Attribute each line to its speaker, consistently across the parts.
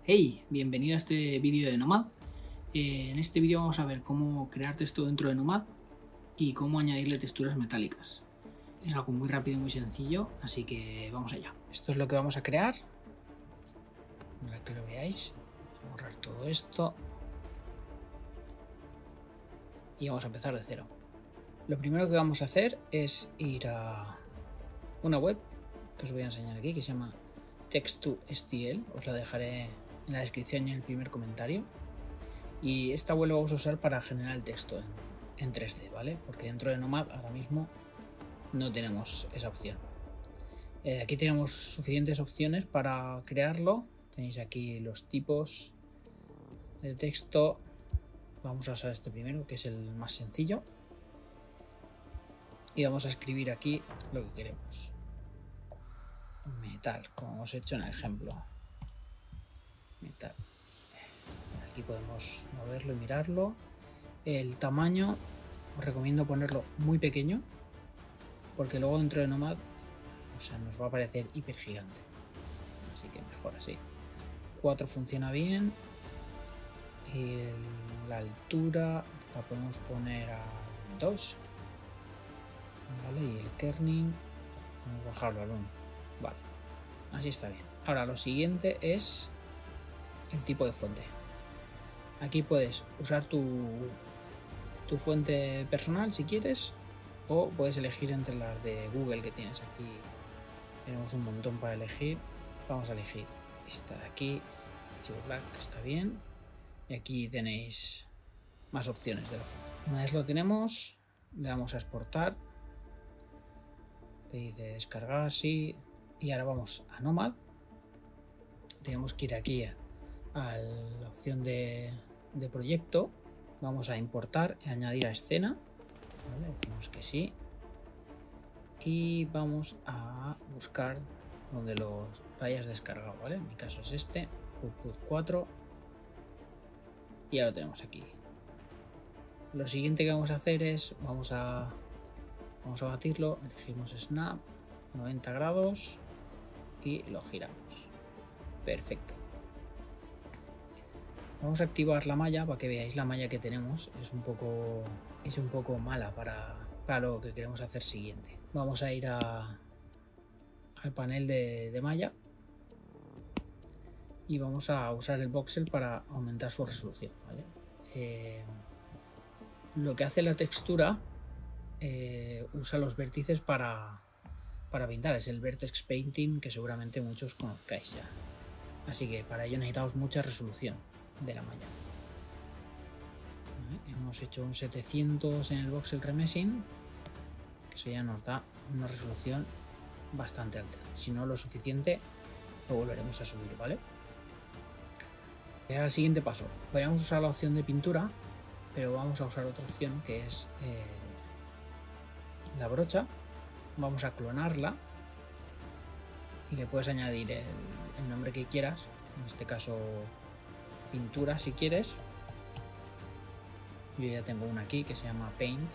Speaker 1: Hey, bienvenido a este vídeo de Nomad. En este vídeo vamos a ver cómo crear texto dentro de Nomad y cómo añadirle texturas metálicas. Es algo muy rápido y muy sencillo, así que vamos allá. Esto es lo que vamos a crear. Para que lo veáis, vamos a borrar todo esto y vamos a empezar de cero. Lo primero que vamos a hacer es ir a una web que os voy a enseñar aquí, que se llama Text2STL. Os la dejaré en la descripción y en el primer comentario. Y esta web la vamos a usar para generar el texto en 3D, ¿vale? Porque dentro de Nomad ahora mismo no tenemos esa opción. Aquí tenemos suficientes opciones para crearlo. Tenéis aquí los tipos de texto. Vamos a usar este primero, que es el más sencillo. Y vamos a escribir aquí lo que queremos. Metal, como hemos hecho en el ejemplo. Metal. Aquí podemos moverlo y mirarlo. El tamaño os recomiendo ponerlo muy pequeño, porque luego dentro de Nomad, nos va a parecer hiper gigante. Así que mejor así. 4 funciona bien. Y la altura la podemos poner a 2. Vale, y el kerning vamos a bajarlo al 1. Vale, así está bien. Ahora lo siguiente es el tipo de fuente. Aquí puedes usar tu fuente personal si quieres, o puedes elegir entre las de Google que tienes aquí. Tenemos un montón para elegir. Vamos a elegir esta de aquí, Archivo Black, que está bien. Y aquí tenéis más opciones de la fuente. Una vez lo tenemos, le damos a exportar. Le dice descargar así. Y ahora vamos a Nomad. Tenemos que ir aquí a la opción de proyecto. Vamos a importar y añadir a escena. ¿Vale? Decimos que sí. Y vamos a buscar donde lo hayas descargado, ¿vale? En mi caso es este, Output 4. Y ya lo tenemos aquí. Lo siguiente que vamos a hacer es, vamos a batirlo, elegimos Snap, 90 grados y lo giramos. Perfecto. Vamos a activar la malla para que veáis la malla que tenemos. Es un poco mala para lo que queremos hacer siguiente. Vamos a ir al panel de malla y vamos a usar el voxel para aumentar su resolución, ¿vale? Lo que hace la textura, usa los vértices para pintar. Es el Vertex Painting, que seguramente muchos conozcáis ya. Así que para ello necesitamos mucha resolución de la malla. Hemos hecho un 700 en el voxel remeshing, que eso ya nos da una resolución bastante alta. Si no lo suficiente, lo volveremos a subir, ¿vale? Ahora el siguiente paso. Podríamos usar la opción de pintura, pero vamos a usar otra opción, que es la brocha. Vamos a clonarla y le puedes añadir el nombre que quieras. En este caso, pintura, si quieres. Yo ya tengo una aquí que se llama Paint,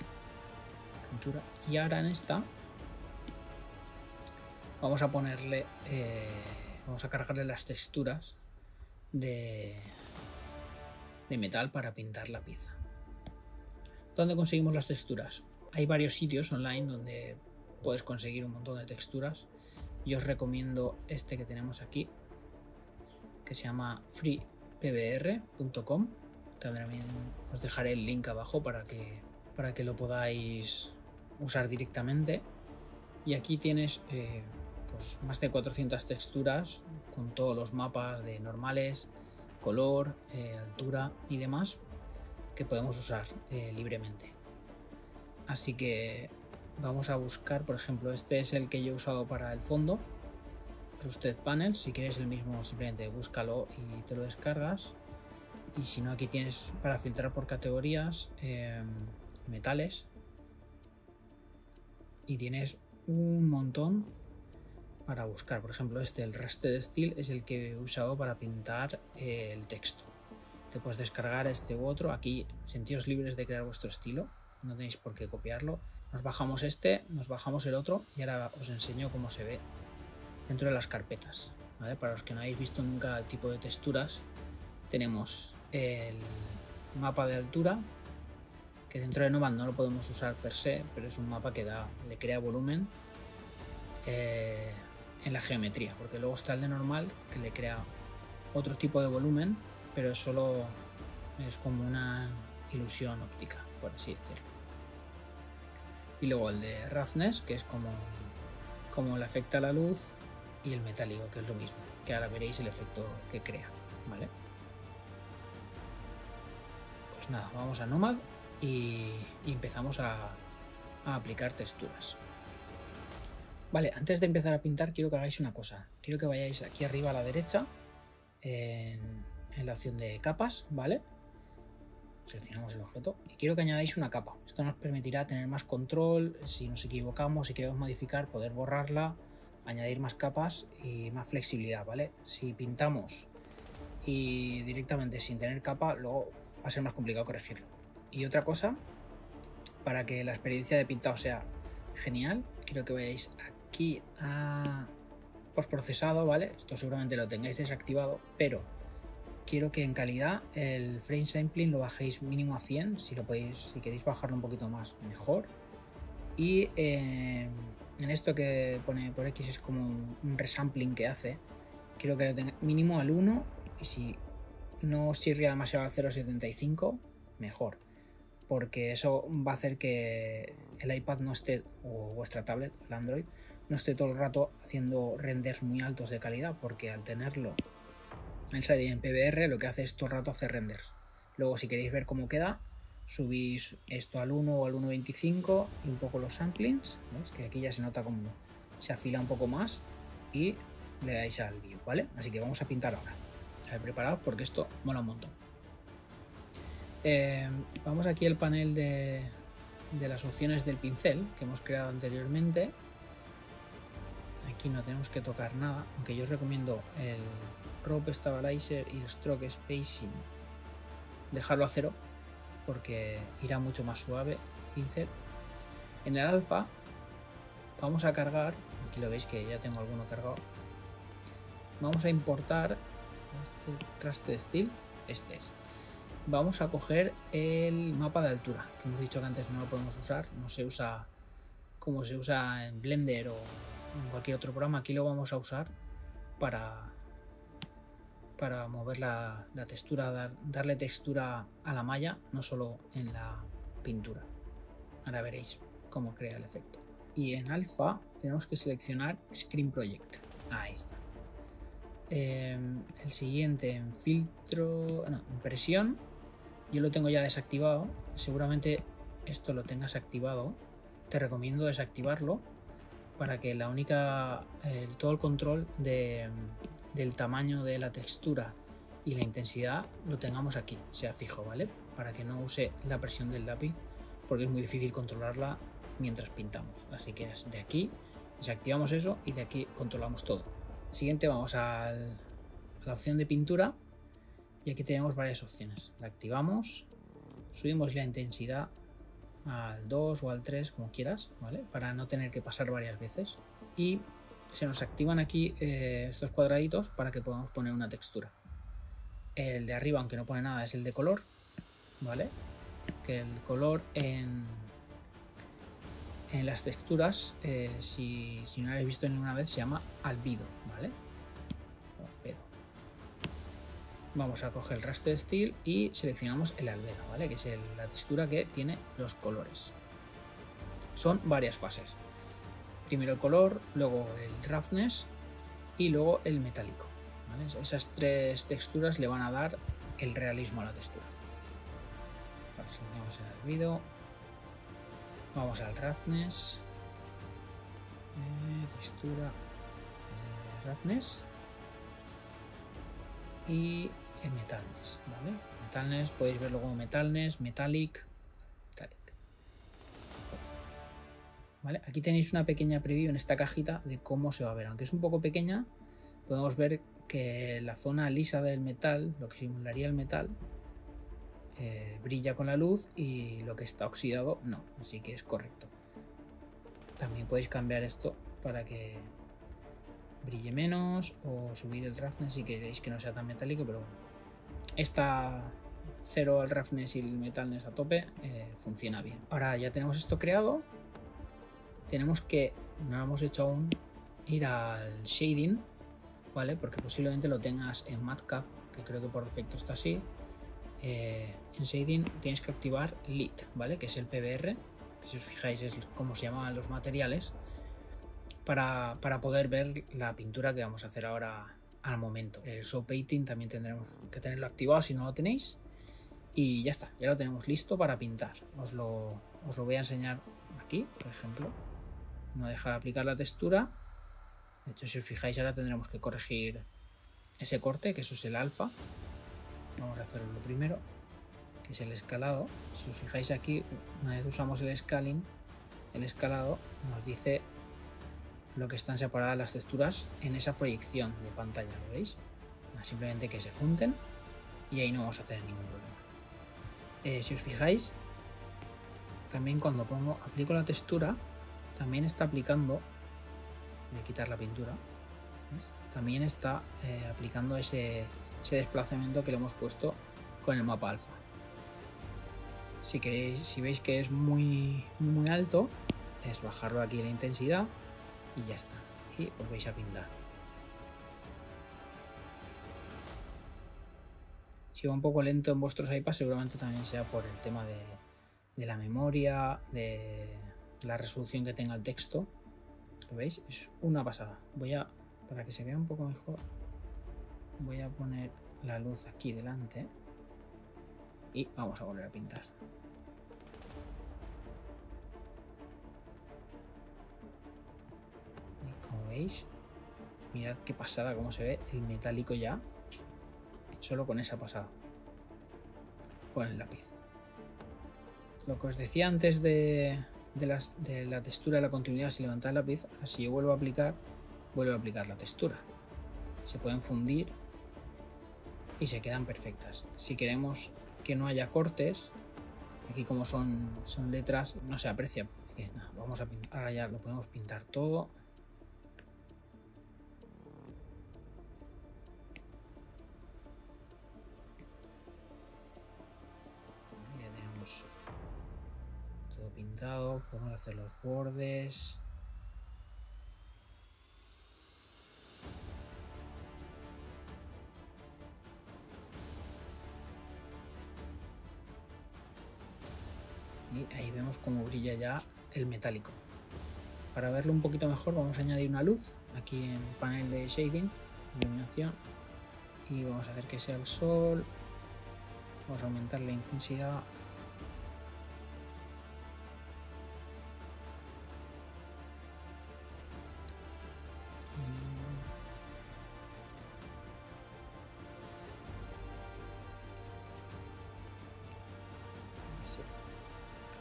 Speaker 1: pintura. Y ahora en esta vamos a ponerle, vamos a cargarle las texturas de metal para pintar la pieza. ¿Dónde conseguimos las texturas? Hay varios sitios online donde puedes conseguir un montón de texturas. Yo os recomiendo este que tenemos aquí, que se llama freepbr.com. También os dejaré el link abajo para que lo podáis usar directamente. Y aquí tienes pues más de 400 texturas con todos los mapas de normales, color, altura y demás, que podemos usar libremente. Así que vamos a buscar, por ejemplo, este es el que yo he usado para el fondo, Frosted Panel. Si quieres el mismo, simplemente búscalo y te lo descargas. Y si no, aquí tienes para filtrar por categorías, metales, y tienes un montón para buscar. Por ejemplo, el Rusted Steel es el que he usado para pintar el texto. Te puedes descargar este u otro. Aquí sentíos libres de crear vuestro estilo, no tenéis por qué copiarlo. Nos bajamos nos bajamos el otro y ahora os enseño cómo se ve dentro de las carpetas. ¿vale? Para los que no habéis visto nunca el tipo de texturas, tenemos el mapa de altura, que dentro de Nomad no lo podemos usar per se, pero es un mapa que le crea volumen en la geometría, porque luego está el de normal, que le crea otro tipo de volumen, pero es como una ilusión óptica, por así decirlo. Y luego el de Roughness, que es como le afecta la luz, y el metálico, que es lo mismo, que ahora veréis el efecto que crea, ¿vale? Pues nada, vamos a Nomad y empezamos a aplicar texturas. Vale, antes de empezar a pintar quiero que hagáis una cosa. Quiero que vayáis aquí arriba a la derecha en la opción de capas, ¿vale? Seleccionamos el objeto y quiero que añadáis una capa. Esto nos permitirá tener más control, si nos equivocamos, si queremos modificar, poder borrarla, añadir más capas y más flexibilidad, ¿vale? Si pintamos y directamente sin tener capa, luego va a ser más complicado corregirlo. Y otra cosa, para que la experiencia de pintado sea genial, quiero que vayáis aquí a postprocesado, ¿vale? Esto seguramente lo tengáis desactivado, pero quiero que en calidad el frame sampling lo bajéis mínimo a 100, si queréis bajarlo un poquito más, mejor. Y en esto que pone por X es como un resampling que hace, quiero que lo tenga mínimo al 1, y si no os chirría demasiado al 0.75, mejor, porque eso va a hacer que el iPad no esté, o vuestra tablet, el Android, no esté todo el rato haciendo renders muy altos de calidad, porque al tenerlo en PBR lo que hace es todo el rato hacer renders. Luego, si queréis ver cómo queda, subís esto al 1 o al 1.25 y un poco los samplings, ¿veis? Que aquí ya se nota como se afila un poco más, y le dais al view, ¿vale? Así que vamos a pintar ahora. A ver, preparados porque esto mola un montón. Vamos aquí al panel de las opciones del pincel que hemos creado anteriormente. Aquí no tenemos que tocar nada, aunque yo os recomiendo el Rope Stabilizer y el Stroke Spacing dejarlo a 0 porque irá mucho más suave el pincel. En el alfa vamos a cargar, aquí lo veis que ya tengo alguno cargado, vamos a importar este Trusted Steel, este es. Vamos a coger el mapa de altura, que hemos dicho que antes no lo podemos usar, no se usa como se usa en Blender o en cualquier otro programa. Aquí lo vamos a usar para mover la textura, darle textura a la malla, no solo en la pintura. Ahora veréis cómo crea el efecto. Y en alfa tenemos que seleccionar Screen Project. Ahí está. El siguiente en filtro, no, en presión, yo lo tengo ya desactivado. Seguramente esto lo tengas activado. Te recomiendo desactivarlo para que todo el control del tamaño de la textura y la intensidad lo tengamos aquí, sea fijo, ¿vale? Para que no use la presión del lápiz, porque es muy difícil controlarla mientras pintamos. Así que de aquí desactivamos eso y de aquí controlamos todo. Siguiente vamos a la opción de pintura y aquí tenemos varias opciones. La activamos, subimos la intensidad al 2 o al 3, como quieras, ¿vale? Para no tener que pasar varias veces. Y se nos activan aquí estos cuadraditos para que podamos poner una textura. El de arriba, aunque no pone nada, es el de color, ¿vale? Que el color en las texturas, si no lo habéis visto ninguna vez, se llama albedo, ¿vale? Vamos a coger el Raster Steel y seleccionamos el albedo, ¿vale? Que es la textura que tiene los colores. Son varias fases. Primero el color, luego el roughness y luego el metálico, ¿vale? Esas tres texturas le van a dar el realismo a la textura. Seleccionamos el albedo, vamos al roughness, textura, roughness y el metalness, ¿vale? Metalness, podéis verlo como metalness, metallic. ¿Vale? Aquí tenéis una pequeña preview en esta cajita de cómo se va a ver. Aunque es un poco pequeña, podemos ver que la zona lisa del metal, lo que simularía el metal, brilla con la luz y lo que está oxidado no, así que es correcto. También podéis cambiar esto para que brille menos o subir el roughness si queréis que no sea tan metálico, pero bueno. Esta 0 al roughness y el metalness a tope funciona bien. Ahora ya tenemos esto creado. Tenemos que, no lo hemos hecho aún, ir al shading, ¿vale? Porque posiblemente lo tengas en Madcap, que creo que por defecto está así. En shading tienes que activar Lit, ¿vale? Que es el PBR, que si os fijáis es como se llaman los materiales, para poder ver la pintura que vamos a hacer ahora al momento. El Show Painting también tendremos que tenerlo activado si no lo tenéis. Y ya está, ya lo tenemos listo para pintar. Os lo voy a enseñar aquí, por ejemplo. No deja de aplicar la textura. De hecho, si os fijáis, ahora tendremos que corregir ese corte, que eso es el alfa. Vamos a hacerlo primero, que es el escalado. Si os fijáis aquí, una vez usamos el scaling, el escalado nos dice lo que están separadas las texturas en esa proyección de pantalla, ¿lo veis? Simplemente que se junten y ahí no vamos a tener ningún problema. Si os fijáis, también cuando aplico la textura, también está aplicando, voy a quitar la pintura, ¿ves? También está aplicando ese desplazamiento que le hemos puesto con el mapa alfa. Si veis que es muy alto, es bajarlo aquí la intensidad y ya está. Y os vais a pintar. Si va un poco lento en vuestros iPads, seguramente también sea por el tema de la memoria, de la resolución que tenga el texto. ¿Lo veis? Es una pasada. Para que se vea un poco mejor, voy a poner la luz aquí delante y vamos a volver a pintar. Y como veis, mirad qué pasada, cómo se ve el metálico ya, solo con esa pasada, con el lápiz. Lo que os decía antes de la textura de la continuidad, si levantar el lápiz, si yo vuelvo a aplicar la textura. Se pueden fundir y se quedan perfectas. Si queremos que no haya cortes, aquí como son letras, no se aprecia. Así que nada, vamos a pintar. Ahora ya lo podemos pintar todo. Ya tenemos todo pintado. Podemos hacer los bordes. Y ahí vemos cómo brilla ya el metálico. Para verlo un poquito mejor vamos a añadir una luz aquí en el panel de shading, iluminación, y vamos a hacer que sea el sol. Vamos a aumentar la intensidad. Sí.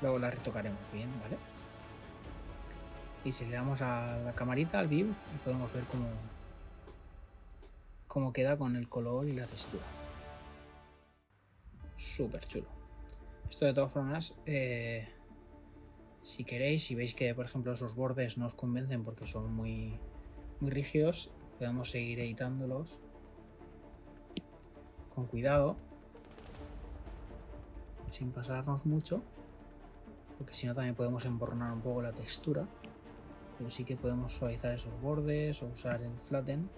Speaker 1: Luego la retocaremos bien, ¿vale? Y si le damos a la camarita, al view, podemos ver cómo queda con el color y la textura. Súper chulo. Esto de todas formas, si queréis, si veis que por ejemplo esos bordes no os convencen porque son muy rígidos, podemos seguir editándolos con cuidado, sin pasarnos mucho, porque si no también podemos emborronar un poco la textura. Pero sí que podemos suavizar esos bordes o usar el flatten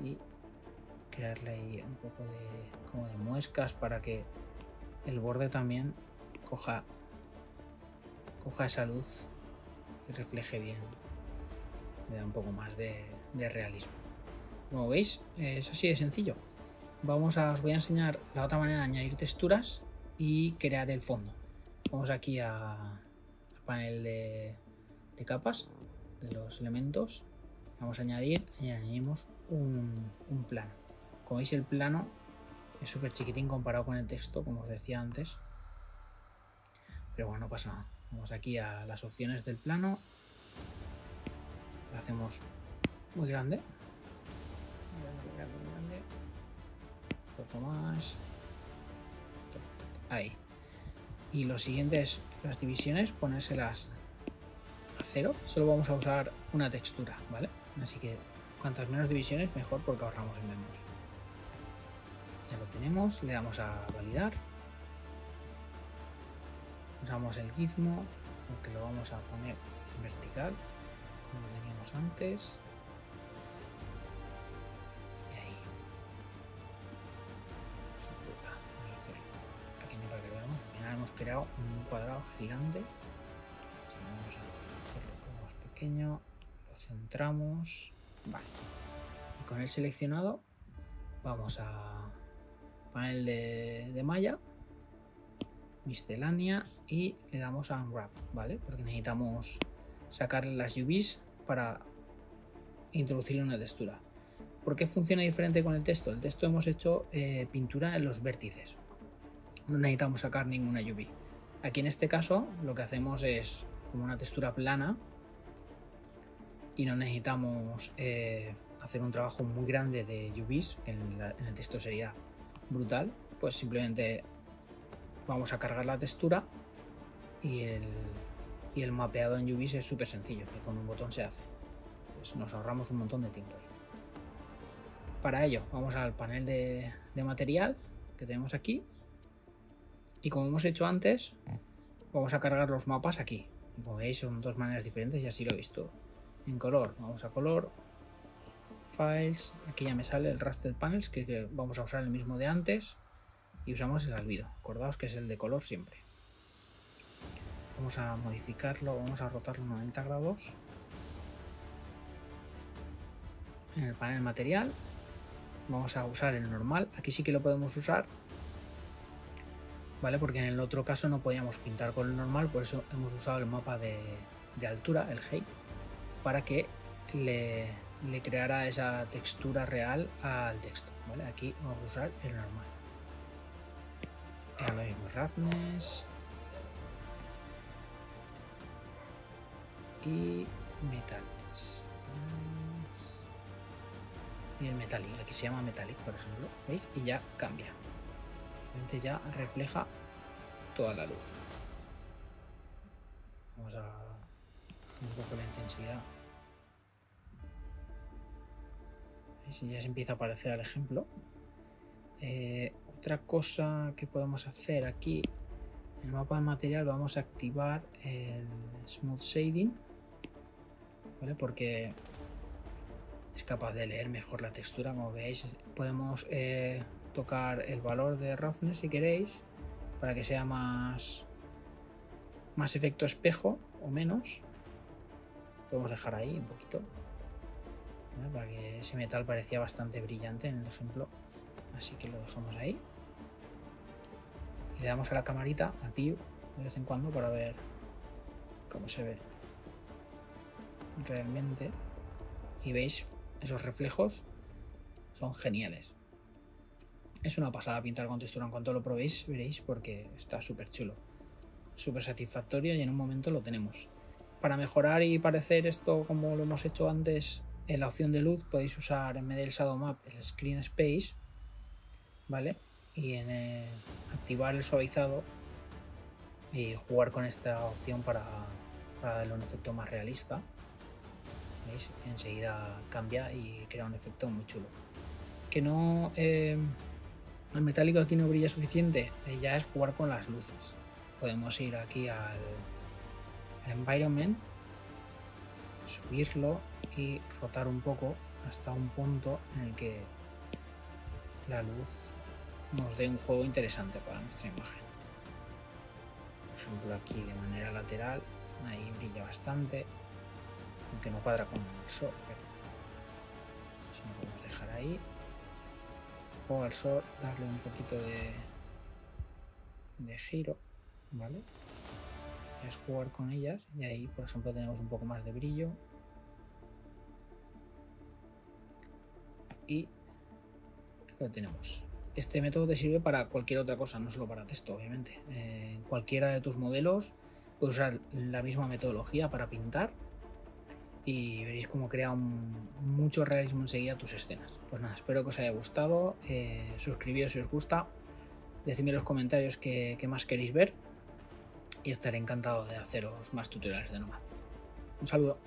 Speaker 1: y crearle ahí un poco como de muescas para que el borde también coja esa luz y refleje bien. Le da un poco más de realismo. Como veis, es así de sencillo. Os voy a enseñar la otra manera de añadir texturas y crear el fondo. Vamos aquí al panel de capas de los elementos. Vamos a añadir y añadimos un plano. Como veis, el plano es súper chiquitín comparado con el texto, como os decía antes, pero bueno, no pasa nada. Vamos aquí a las opciones del plano, lo hacemos muy grande, un poco más, ahí. Y lo siguiente es las divisiones, ponérselas a 0. Solo vamos a usar una textura, ¿vale? Así que Cuantas menos divisiones mejor, porque ahorramos en memoria. Ya lo tenemos, le damos a validar. Usamos el gizmo, porque lo vamos a poner en vertical, como lo teníamos antes. Y ahí. Voy a hacerlo pequeño para que veamos. Al final hemos creado un cuadrado gigante. Vamos a hacerlo un poco más pequeño. Lo centramos. Vale. Y con el seleccionado vamos a panel de malla, miscelánea, y le damos a Unwrap, ¿vale? Porque necesitamos sacarle las UVs para introducirle una textura. ¿Por qué funciona diferente con el texto? El texto hemos hecho pintura en los vértices. No necesitamos sacar ninguna UV. Aquí en este caso lo que hacemos es como una textura plana y no necesitamos hacer un trabajo muy grande de UVs, que en el texto sería brutal. Pues simplemente vamos a cargar la textura y el mapeado en UVs es súper sencillo, que con un botón se hace. Pues nos ahorramos un montón de tiempo ahí. Para ello vamos al panel de material que tenemos aquí y, como hemos hecho antes, vamos a cargar los mapas aquí. Como veis, son dos maneras diferentes y así lo he visto. En color, vamos a color, files, aquí ya me sale el raster panels, que vamos a usar el mismo de antes, y usamos el albedo. Acordaos que es el de color siempre. Vamos a modificarlo, vamos a rotarlo 90 grados. En el panel material vamos a usar el normal, aquí sí que lo podemos usar, ¿vale? Porque en el otro caso no podíamos pintar con el normal, por eso hemos usado el mapa de altura, el height, para que le creara esa textura real al texto, ¿vale? Aquí vamos a usar el normal. Lo mismo, roughness y metales. Y el metallic, aquí se llama metallic, por ejemplo, ¿veis? Y ya cambia. Realmente ya refleja toda la luz. Vamos a un poco la intensidad. ¿Veis? Y ya se empieza a aparecer el ejemplo. Otra cosa que podemos hacer aquí, en el mapa de material vamos a activar el Smooth Shading, ¿vale? Porque es capaz de leer mejor la textura. Como veis, podemos tocar el valor de roughness si queréis, para que sea más efecto espejo o menos. Podemos dejar ahí un poquito, ¿vale? Para que ese metal parecía bastante brillante en el ejemplo, así que lo dejamos ahí y le damos a la camarita, al view, de vez en cuando para ver cómo se ve realmente. Y veis, esos reflejos son geniales. Es una pasada pintar con textura. En cuanto lo probéis veréis, porque está súper chulo, súper satisfactorio, y en un momento lo tenemos. Para mejorar y parecer esto como lo hemos hecho antes, en la opción de luz podéis usar, en vez del Shadow Map, el Screen Space, ¿vale? Y en activar el suavizado y jugar con esta opción para darle un efecto más realista. ¿Veis? Enseguida cambia y crea un efecto muy chulo. Que no, el metálico aquí no brilla suficiente, ya es jugar con las luces. Podemos ir aquí al environment, subirlo y rotar un poco hasta un punto en el que la luz nos dé un juego interesante para nuestra imagen. Por ejemplo, aquí de manera lateral, ahí brilla bastante, aunque no cuadra con el sol, pero si lo podemos dejar ahí. O al sol darle un poquito de giro, ¿vale? Es jugar con ellas, y ahí, por ejemplo, tenemos un poco más de brillo. Y lo tenemos. Este método te sirve para cualquier otra cosa, no solo para texto, obviamente. En cualquiera de tus modelos puedes usar la misma metodología para pintar y veréis cómo crea mucho realismo enseguida tus escenas. Pues nada, espero que os haya gustado. Suscribíos si os gusta, decidme en los comentarios qué más queréis ver y estaré encantado de haceros más tutoriales de Nomad. Un saludo.